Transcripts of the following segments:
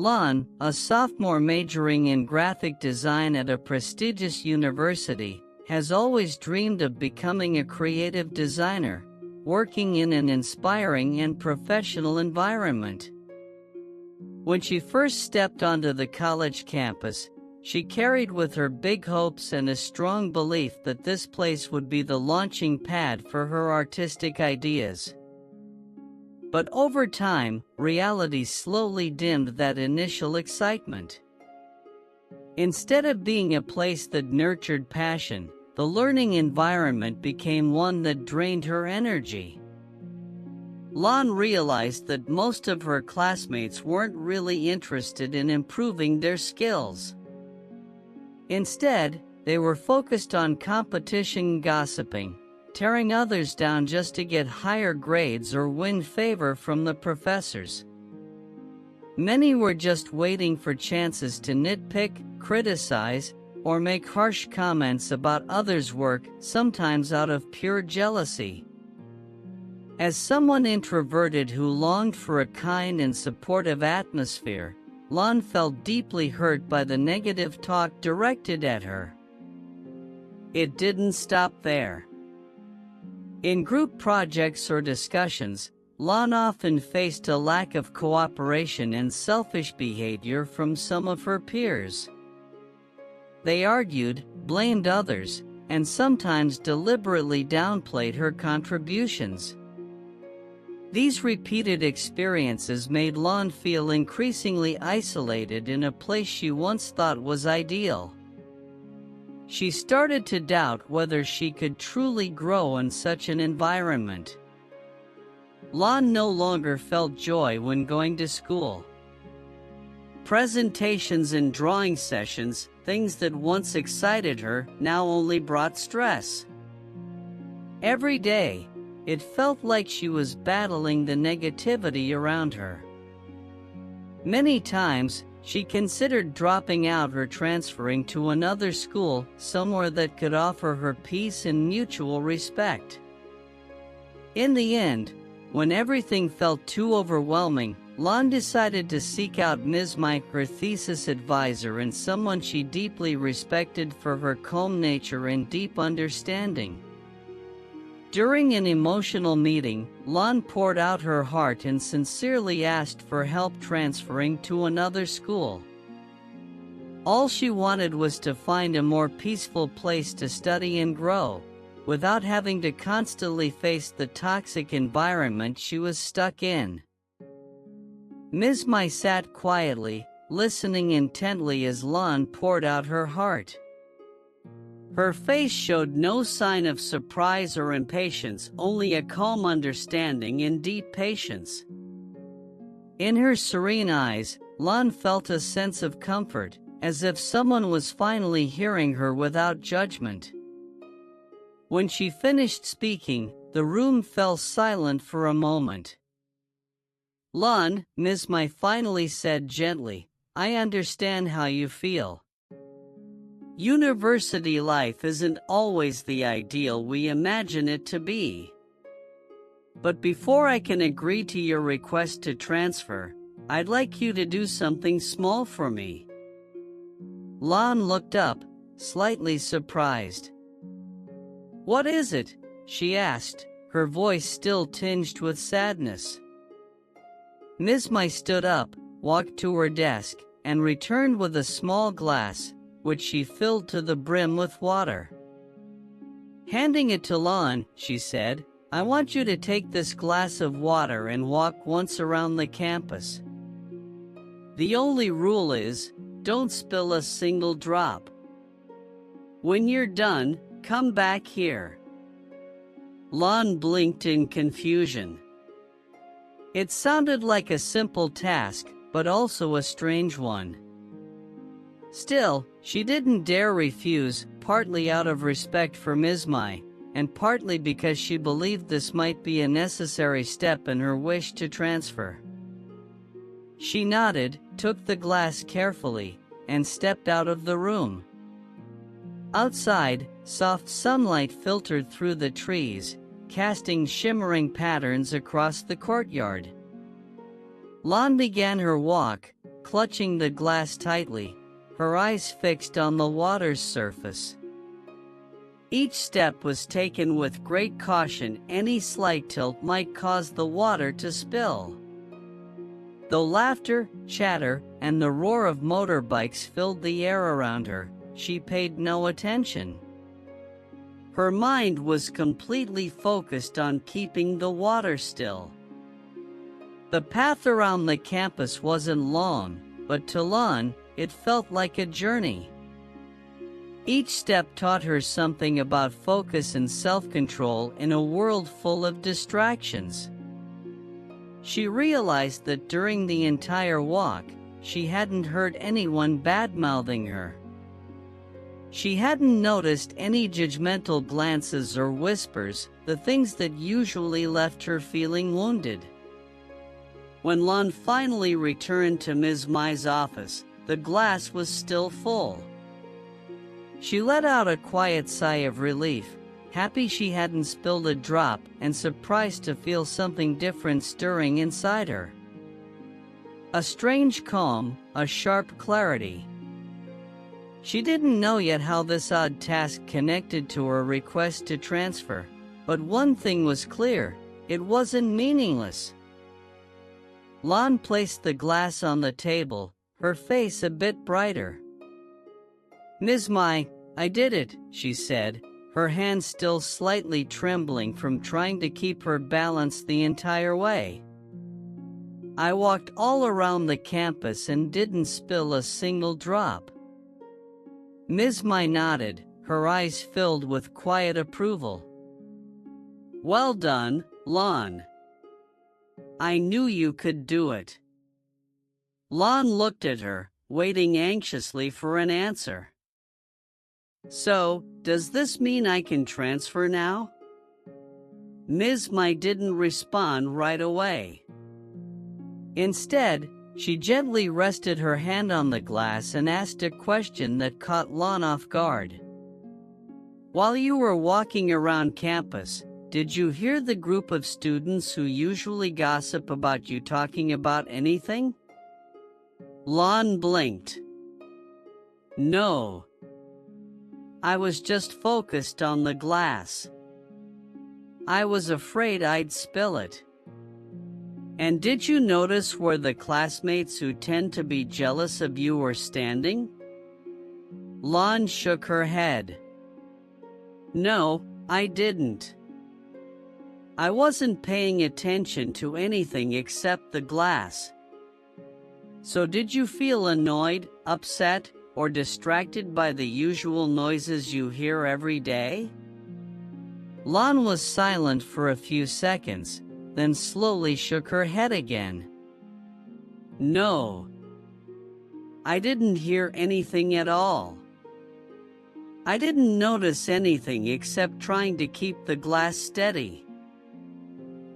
Lon, a sophomore majoring in graphic design at a prestigious university, has always dreamed of becoming a creative designer, working in an inspiring and professional environment. When she first stepped onto the college campus, she carried with her big hopes and a strong belief that this place would be the launching pad for her artistic ideas. But over time, reality slowly dimmed that initial excitement. Instead of being a place that nurtured passion, the learning environment became one that drained her energy. Lon realized that most of her classmates weren't really interested in improving their skills. Instead, they were focused on competition gossiping, tearing others down just to get higher grades or win favor from the professors. Many were just waiting for chances to nitpick, criticize, or make harsh comments about others' work, sometimes out of pure jealousy. As someone introverted who longed for a kind and supportive atmosphere, Lon felt deeply hurt by the negative talk directed at her. It didn't stop there. In group projects or discussions, Lon often faced a lack of cooperation and selfish behavior from some of her peers. They argued, blamed others, and sometimes deliberately downplayed her contributions. These repeated experiences made Lon feel increasingly isolated in a place she once thought was ideal. She started to doubt whether she could truly grow in such an environment. Lon no longer felt joy when going to school. Presentations and drawing sessions, things that once excited her, now only brought stress. Every day, it felt like she was battling the negativity around her. Many times, she considered dropping out or transferring to another school, somewhere that could offer her peace and mutual respect. In the end, when everything felt too overwhelming, Lon decided to seek out Ms. Mike, her thesis advisor and someone she deeply respected for her calm nature and deep understanding. During an emotional meeting, Lon poured out her heart and sincerely asked for help transferring to another school. All she wanted was to find a more peaceful place to study and grow, without having to constantly face the toxic environment she was stuck in. Ms. Mai sat quietly, listening intently as Lon poured out her heart. Her face showed no sign of surprise or impatience, only a calm understanding and deep patience. In her serene eyes, Lon felt a sense of comfort, as if someone was finally hearing her without judgment. When she finished speaking, the room fell silent for a moment. "Lon," Ms. Mai finally said gently, "I understand how you feel. University life isn't always the ideal we imagine it to be. But before I can agree to your request to transfer, I'd like you to do something small for me." Lon looked up, slightly surprised. "What is it?" she asked, her voice still tinged with sadness. Ms. Mai stood up, walked to her desk, and returned with a small glass, which she filled to the brim with water. Handing it to Lon, she said, "I want you to take this glass of water and walk once around the campus. The only rule is, don't spill a single drop. When you're done, come back here." Lon blinked in confusion. It sounded like a simple task, but also a strange one. Still, she didn't dare refuse, partly out of respect for Ms. Mai, and partly because she believed this might be a necessary step in her wish to transfer. She nodded, took the glass carefully, and stepped out of the room. Outside, soft sunlight filtered through the trees, casting shimmering patterns across the courtyard. Lon began her walk, clutching the glass tightly, her eyes fixed on the water's surface. Each step was taken with great caution. Any slight tilt might cause the water to spill. Though laughter, chatter, and the roar of motorbikes filled the air around her, she paid no attention. Her mind was completely focused on keeping the water still. The path around the campus wasn't long, but to Lon, it felt like a journey. Each step taught her something about focus and self-control in a world full of distractions. She realized that during the entire walk, she hadn't heard anyone bad-mouthing her. She hadn't noticed any judgmental glances or whispers, the things that usually left her feeling wounded. When Lon finally returned to Ms. Mai's office, the glass was still full. She let out a quiet sigh of relief, happy she hadn't spilled a drop and surprised to feel something different stirring inside her. A strange calm, a sharp clarity. She didn't know yet how this odd task connected to her request to transfer, but one thing was clear: it wasn't meaningless. Lon placed the glass on the table, her face a bit brighter. "Ms. Mai, I did it," she said, her hand still slightly trembling from trying to keep her balance the entire way. "I walked all around the campus and didn't spill a single drop." Ms. Mai nodded, her eyes filled with quiet approval. "Well done, Lon. I knew you could do it." Lon looked at her, waiting anxiously for an answer. "So, does this mean I can transfer now?" Ms. Mai didn't respond right away. Instead, she gently rested her hand on the glass and asked a question that caught Lon off guard. "While you were walking around campus, did you hear the group of students who usually gossip about you talking about anything?" Lon blinked. "No. I was just focused on the glass. I was afraid I'd spill it." "And did you notice where the classmates who tend to be jealous of you were standing?" Lon shook her head. "No, I didn't. I wasn't paying attention to anything except the glass." "So did you feel annoyed, upset, or distracted by the usual noises you hear every day?" Lon was silent for a few seconds, then slowly shook her head again. "No. I didn't hear anything at all. I didn't notice anything except trying to keep the glass steady."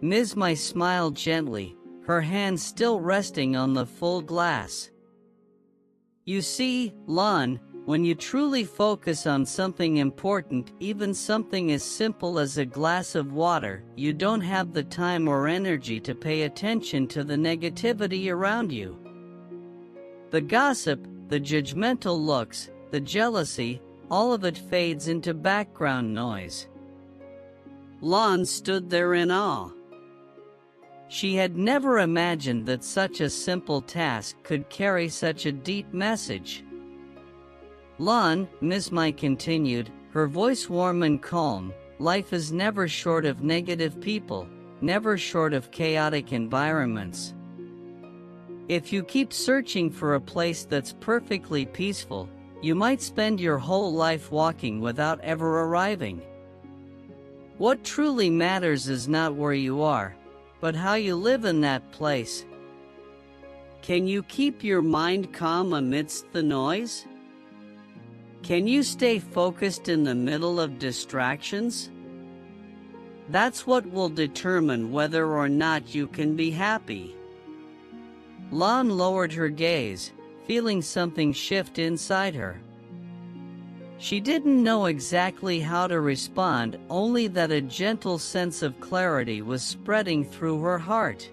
Ms. Mai smiled gently, her hand still resting on the full glass. "You see, Lon, when you truly focus on something important, even something as simple as a glass of water, you don't have the time or energy to pay attention to the negativity around you. The gossip, the judgmental looks, the jealousy, all of it fades into background noise." Lon stood there in awe. She had never imagined that such a simple task could carry such a deep message. "Lon," Ms. Mai continued, her voice warm and calm, "life is never short of negative people, never short of chaotic environments. If you keep searching for a place that's perfectly peaceful, you might spend your whole life walking without ever arriving. What truly matters is not where you are, but how you live in that place. Can you keep your mind calm amidst the noise? Can you stay focused in the middle of distractions? That's what will determine whether or not you can be happy." Lon lowered her gaze, feeling something shift inside her. She didn't know exactly how to respond, only that a gentle sense of clarity was spreading through her heart.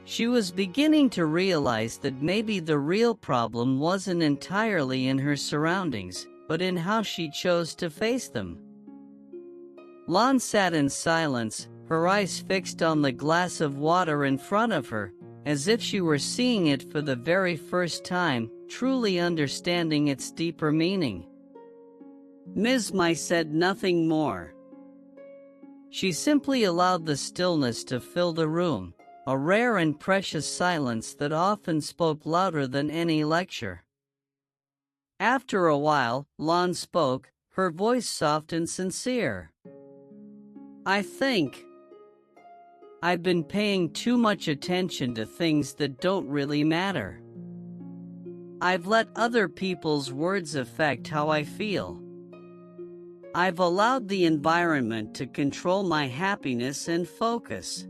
She was beginning to realize that maybe the real problem wasn't entirely in her surroundings, but in how she chose to face them. Lon sat in silence, her eyes fixed on the glass of water in front of her, as if she were seeing it for the very first time, truly understanding its deeper meaning. Ms. Mai said nothing more. She simply allowed the stillness to fill the room, a rare and precious silence that often spoke louder than any lecture. After a while, Lon spoke, her voice soft and sincere. I think I've been paying too much attention to things that don't really matter. I've let other people's words affect how I feel. I've allowed the environment to control my happiness and focus.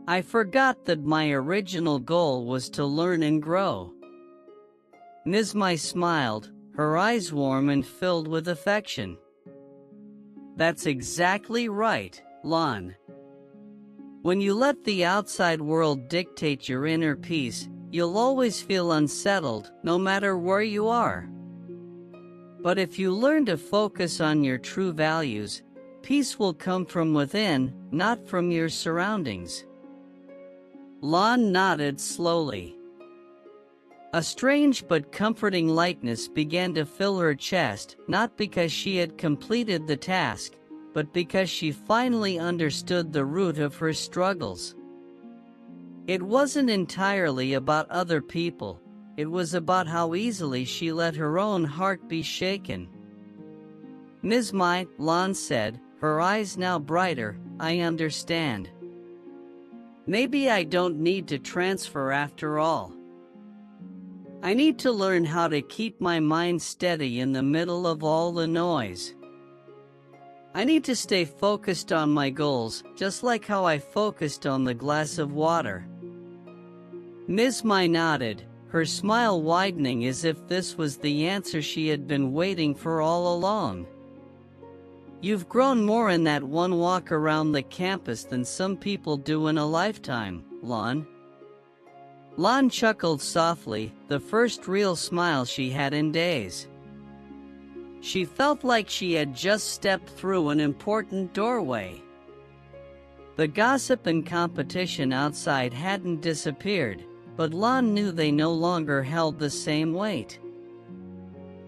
I forgot that my original goal was to learn and grow. Ms. Mai smiled, her eyes warm and filled with affection. That's exactly right, Lon. When you let the outside world dictate your inner peace, you'll always feel unsettled, no matter where you are. But if you learn to focus on your true values, peace will come from within, not from your surroundings. Lon nodded slowly. A strange but comforting lightness began to fill her chest, not because she had completed the task, but because she finally understood the root of her struggles. It wasn't entirely about other people. It was about how easily she let her own heart be shaken. Ms. Mai, Lon said, her eyes now brighter, I understand. Maybe I don't need to transfer after all. I need to learn how to keep my mind steady in the middle of all the noise. I need to stay focused on my goals, just like how I focused on the glass of water. Ms. Mai nodded, her smile widening as if this was the answer she had been waiting for all along. You've grown more in that one walk around the campus than some people do in a lifetime, Lon. Lon chuckled softly, the first real smile she had in days. She felt like she had just stepped through an important doorway. The gossip and competition outside hadn't disappeared, but Lon knew they no longer held the same weight.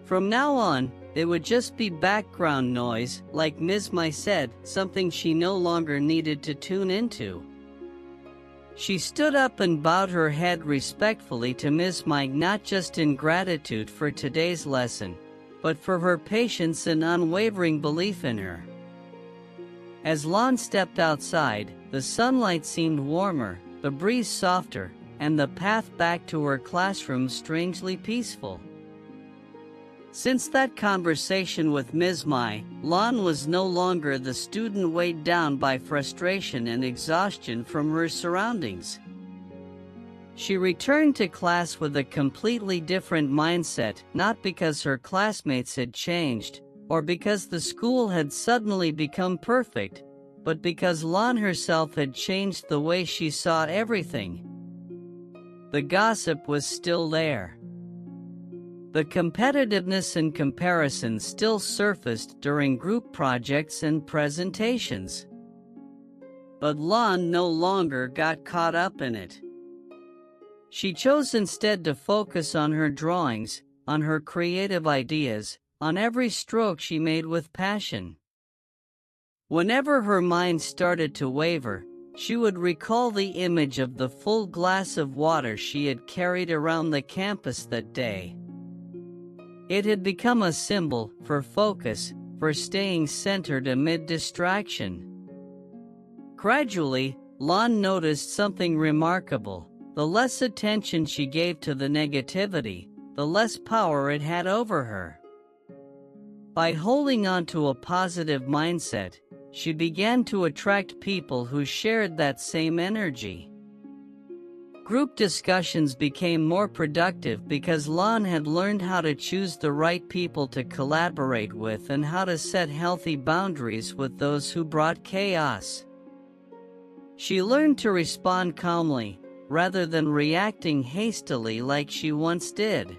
From now on, it would just be background noise, like Ms. Mai said, something she no longer needed to tune into. She stood up and bowed her head respectfully to Ms. Mai, not just in gratitude for today's lesson, but for her patience and unwavering belief in her. As Lon stepped outside, the sunlight seemed warmer, the breeze softer, and the path back to her classroom strangely peaceful. Since that conversation with Ms. Mai, Lon was no longer the student weighed down by frustration and exhaustion from her surroundings. She returned to class with a completely different mindset, not because her classmates had changed, or because the school had suddenly become perfect, but because Lon herself had changed the way she saw everything. The gossip was still there. The competitiveness and comparison still surfaced during group projects and presentations. But Lon no longer got caught up in it. She chose instead to focus on her drawings, on her creative ideas, on every stroke she made with passion. Whenever her mind started to waver, she would recall the image of the full glass of water she had carried around the campus that day. It had become a symbol for focus, for staying centered amid distraction. Gradually, Lon noticed something remarkable. The less attention she gave to the negativity, the less power it had over her. By holding on to a positive mindset, she began to attract people who shared that same energy. Group discussions became more productive because Lon had learned how to choose the right people to collaborate with and how to set healthy boundaries with those who brought chaos. She learned to respond calmly, rather than reacting hastily like she once did.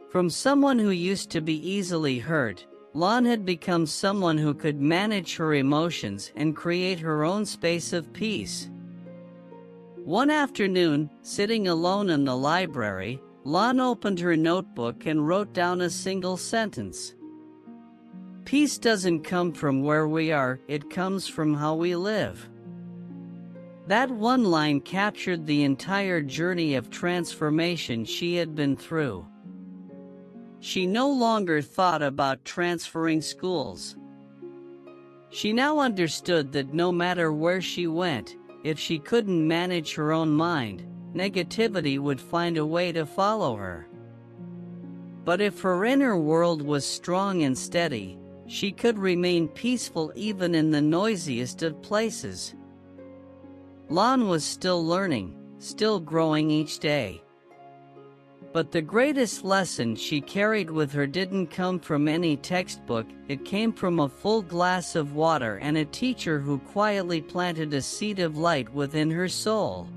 From someone who used to be easily hurt, Lon had become someone who could manage her emotions and create her own space of peace. One afternoon, sitting alone in the library, Lon opened her notebook and wrote down a single sentence. "Peace doesn't come from where we are, it comes from how we live." That one line captured the entire journey of transformation she had been through. She no longer thought about transferring schools. She now understood that no matter where she went, if she couldn't manage her own mind, negativity would find a way to follow her. But if her inner world was strong and steady, she could remain peaceful even in the noisiest of places. Lon was still learning, still growing each day. But the greatest lesson she carried with her didn't come from any textbook, it came from a full glass of water and a teacher who quietly planted a seed of light within her soul.